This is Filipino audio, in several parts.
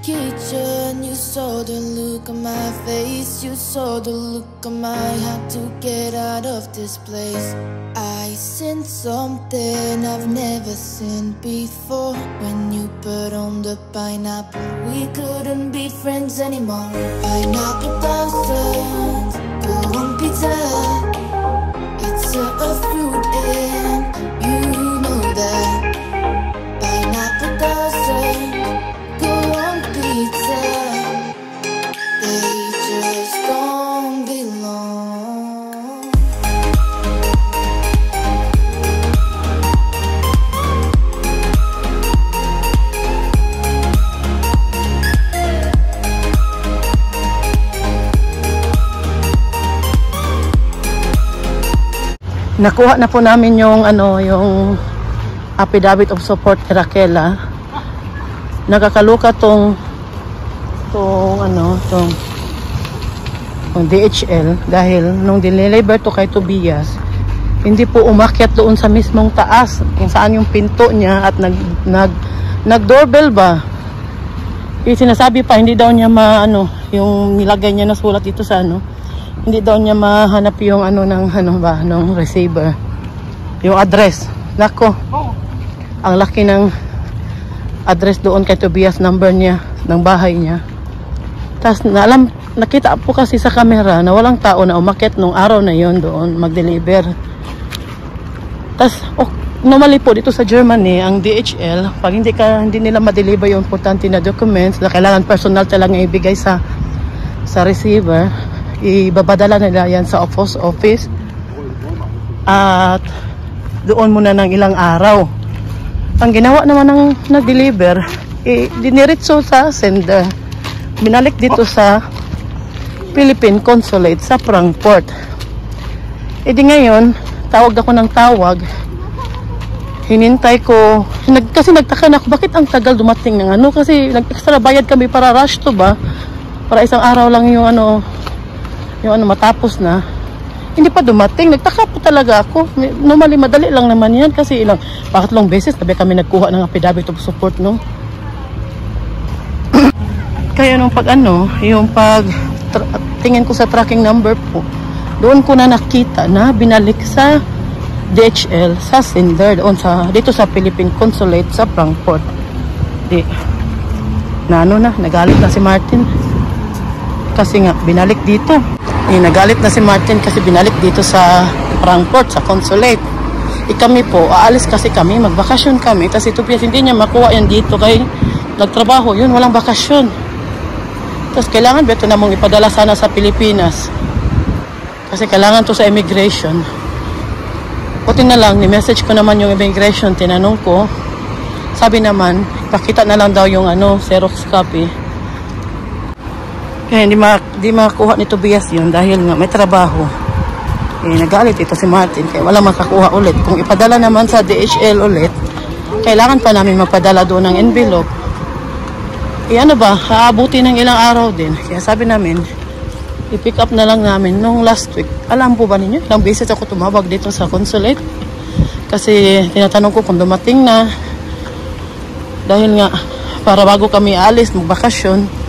kitchen, you saw the look on my face, you saw the look on my heart to get out of this place. I seen something I've never seen before. When you put on the pineapple, we couldn't be friends anymore. Pineapple thousands, go on pizza. It's a fruit and you know that. Pineapple thousands, go on pizza. They just don't belong. Nakuha na po namin yung yung affidavit of support ni Raquel. Nakakaluka tong DHL dahil nung dineliver to kay Tobias, hindi po umakyat doon sa mismong taas kung saan yung pinto niya at nag-doorbell ba. Sinasabi pa hindi daw niya yung nilagay niya na sulat dito sa hindi daw niya mahanap yung ng receiver, yung address. Nako, ang laki ng address doon kay Tobias, number niya ng bahay niya. Tapos nakita po kasi sa camera na walang tao na umakyat nung araw na yon doon mag-deliver. Tapos normally po dito sa Germany ang DHL, pag hindi nila ma-deliver yung importante na documents na kailangan personal talaga ibigay sa receiver, ibabadala nila yan sa office at doon muna ng ilang araw. Ang ginawa naman ng nag-deliver, diniritso sa sender, binalik dito sa Philippine Consulate sa Frankfurt. Di ngayon tawag ako ng tawag, hinintay ko kasi nagtaka na ako bakit ang tagal dumating ng kasi nag-extra bayad kami para rush to ba, para isang araw lang yung matapos na, hindi pa dumating. Nagtaka po talaga ako. Normally madali lang naman yan kasi pakatlong beses tabi kami nagkuha ng affidavit of support kaya nung yung tingin ko sa tracking number po, doon ko na nakita na binalik sa DHL sa sender doon dito sa Philippine Consulate sa Frankfurt. Nagalit na si Martin kasi nga binalik dito. Nagalit na si Martin kasi binalik dito sa Frankfurt, sa consulate. Kami po, aalis kasi kami, magbakasyon kami. Tapos ito hindi niya makuha yan dito kay nagtrabaho. Yun, walang bakasyon. Tapos kailangan beto na mong ipadala sana sa Pilipinas. Kasi kailangan to sa immigration. Puti na lang, ni-message ko naman yung immigration, tinanong ko. Sabi naman, pakita na lang daw yung Xerox copy. Kaya hindi makakuha ni Tobias yun dahil nga may trabaho. Nagalit ito si Martin kaya wala makakuha ulit. Kung ipadala naman sa DHL ulit, kailangan pa namin magpadala doon ng envelope. Haabuti ng ilang araw din. Kaya sabi namin, i-pick up na lang namin nung last week. Alam po ba ninyo, ilang beses ako tumawag dito sa consulate. Kasi tinatanong ko kung dumating na. Dahil nga, para bago kami alis, magbakasyon,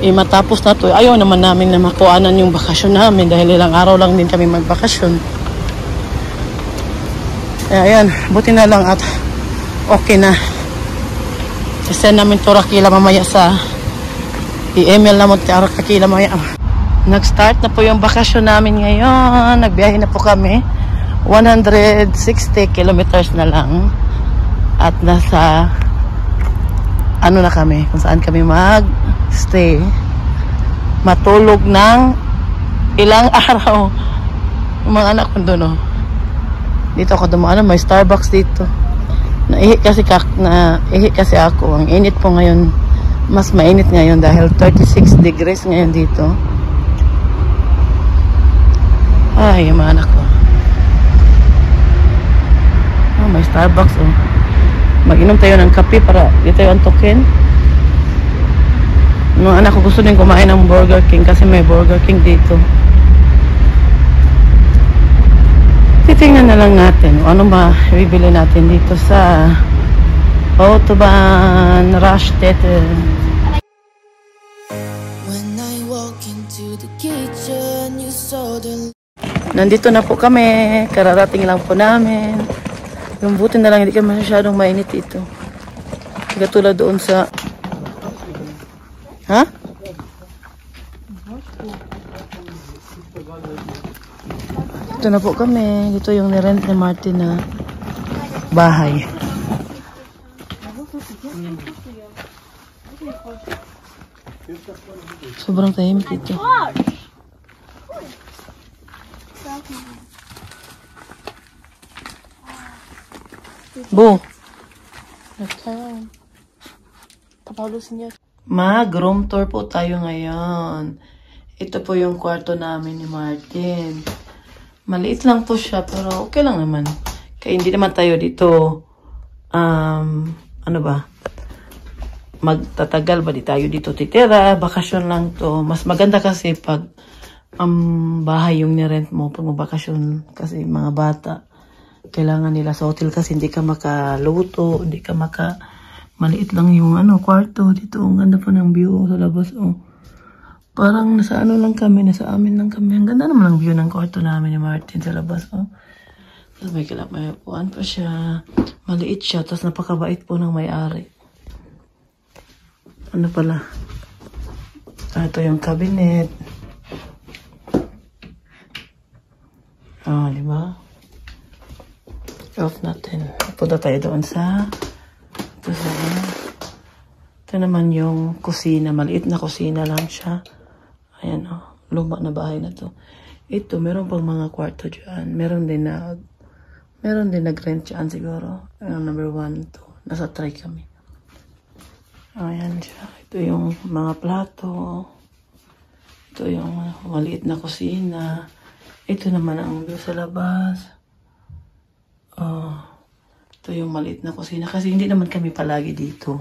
matapos na to, ayaw naman namin na makuhanan yung bakasyon namin dahil ilang araw lang din kami magbakasyon. Ayan, buti na lang at okay na. I-send namin to Raquel mamaya i-email naman to Raquel mamaya. Nag-start na po yung bakasyon namin ngayon. Nagbiyahe na po kami. 160 kilometers na lang. At nasa na kami, kung saan kami mag-stay, matulog ng ilang araw. Yung mga anak ko doon dito ako dumaan, may Starbucks dito. Naihi kasi ako. Ang init po ngayon, mas mainit ngayon dahil 36 degrees ngayon dito. Ay, yung mga anak ko. May Starbucks mag-inom tayo ng kape para di tayo antokin. Mga anak ko gusto din kumain ng Burger King kasi may Burger King dito. Titingnan na lang natin ano ba bibili natin dito sa Autobahn Raststätte. Nandito na po kami. Kararating lang po namin. Yung buti na lang, hindi kami masyadong mainit dito. Katulad doon sa... Ha? Ito na po kami. Dito yung nirent ni Martin na bahay. Sobrang tahimik dito. Bo. Mag-room tour po tayo ngayon. Ito po yung kwarto namin ni Martin. Maliit lang po siya, pero okay lang naman. Kaya hindi naman tayo dito, ano ba? Magtatagal ba di tayo dito titira? Bakasyon lang to. Mas maganda kasi pag bahay yung nirent mo pag magbakasyon. Kasi mga bata, kailangan nila sa hotel kasi hindi ka makaluto, hindi ka maliit lang yung kwarto dito. Ang ganda pa ng view sa labas. Parang nasa lang kami, nasa amin lang kami. Ang ganda naman ang view ng kwarto namin ni Martin sa labas. Tapos may upuan pa siya. Maliit siya, tapos napakabait po ng may-ari. Ano pala? Ito yung cabinet. Di ba? Off natin. Punta tayo doon sa ito naman yung kusina. Maliit na kusina lang siya. Ayan luma na bahay na to. Ito, meron pang mga kwarto dyan. Meron din nag-rent dyan siguro. Number 1 to. Nasa 3 kami. Ayan siya. Ito yung mga plato. Ito yung maliit na kusina. Ito naman ang view sa labas. Ito yung maliit na kusina. Kasi hindi naman kami palagi dito.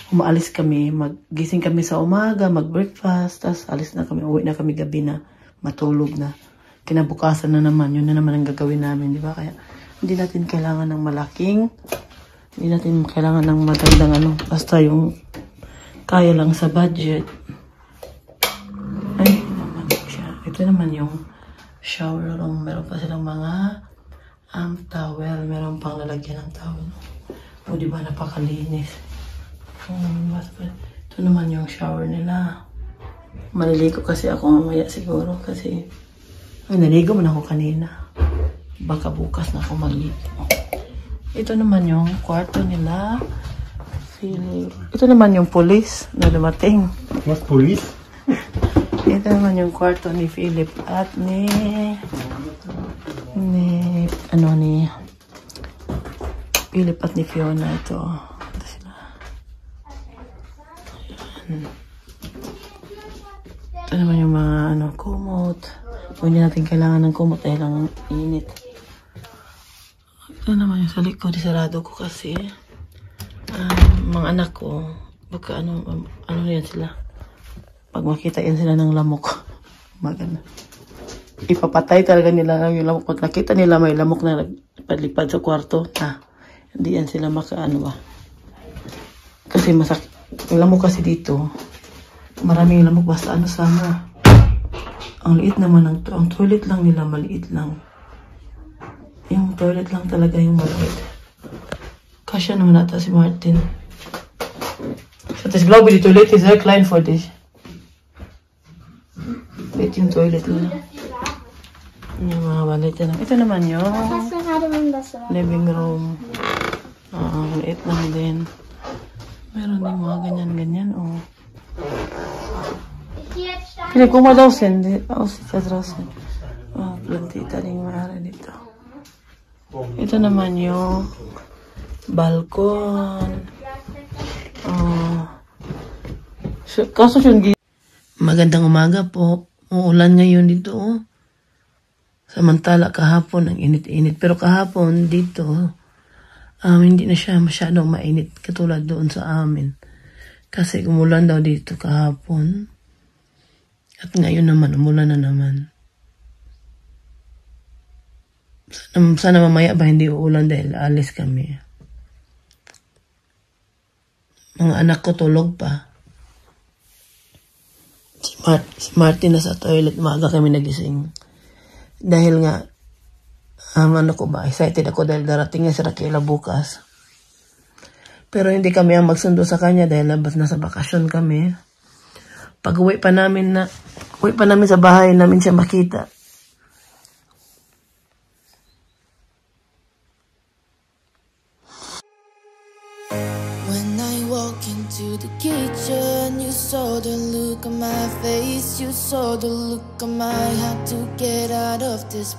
Umaalis kami. Magising kami sa umaga. Mag-breakfast. Tapos alis na kami. Uwi na kami gabi na. Matulog na. Kinabukasan na naman. Yun na naman ang gagawin namin. Diba? Kaya hindi natin kailangan ng malaking. Hindi natin kailangan ng magandang basta yung kaya lang sa budget. Ay, naman siya. Ito naman yung shower room. Meron pa silang mga towel. Meron pang lalagyan ng towel. O, diba, napakalinis. Ito naman yung shower nila. Maliligo kasi ako mamaya siguro kasi naligo man ako kanina. Baka bukas na ako maligo. Ito naman yung kwarto nila. Ito naman yung police na dumating. What police? Ito naman yung kwarto ni Philip at ni Philip at ni Fiona. Ito sila. Ayan. Ito naman yung mga kumot. Kung hindi natin kailangan ng kumot dahil lang init. Ito naman yung sa likod. Sarado ko kasi mga anak ko baka ano yan sila. Pag makita yan sila ng lamok, maganda. Ipapatay talaga nila yung lamok. Pag nakita nila may lamok na lipad sa kwarto, hindi yan sila ba. Kasi masakit. Yung lamok kasi dito, maraming lamok basta sama. Ang liit naman ang toilet lang nila, maliit lang. Yung toilet lang talaga yung maliit. Kasya naman nata si Martin. So, this glaube die Toilette ist sehr klein für dich. Ito yung toilet nila. Yung mga balit na. Ito naman yung living room. Liit lang din. Meron din mga ganyan-ganyan. Pili, guck mal draußen. Aussieht da draußen. Plantita rin maaari dito. Ito naman yung balkon. Kaso yung magandang umaga po. Uulan ngayon dito. Samantala kahapon ang init-init. Pero kahapon dito, hindi na siya masyadong mainit katulad doon sa amin. Kasi umulan daw dito kahapon. At ngayon naman, umulan na naman. Sana mamaya ba hindi uulan dahil alis kami. Mga anak ko tulog pa. Si Martin na sa toilet. Maaga kami nagising. Dahil nga, ano ko ba, excited ako dahil darating nga si Raquel bukas. Pero hindi kami ang magsundo sa kanya dahil nasa bakasyon kami. Pag uwi pa namin sa bahay namin siya makita. When I walk into the kitchen, you saw the look on my face, you saw the look on my heart to get out of this.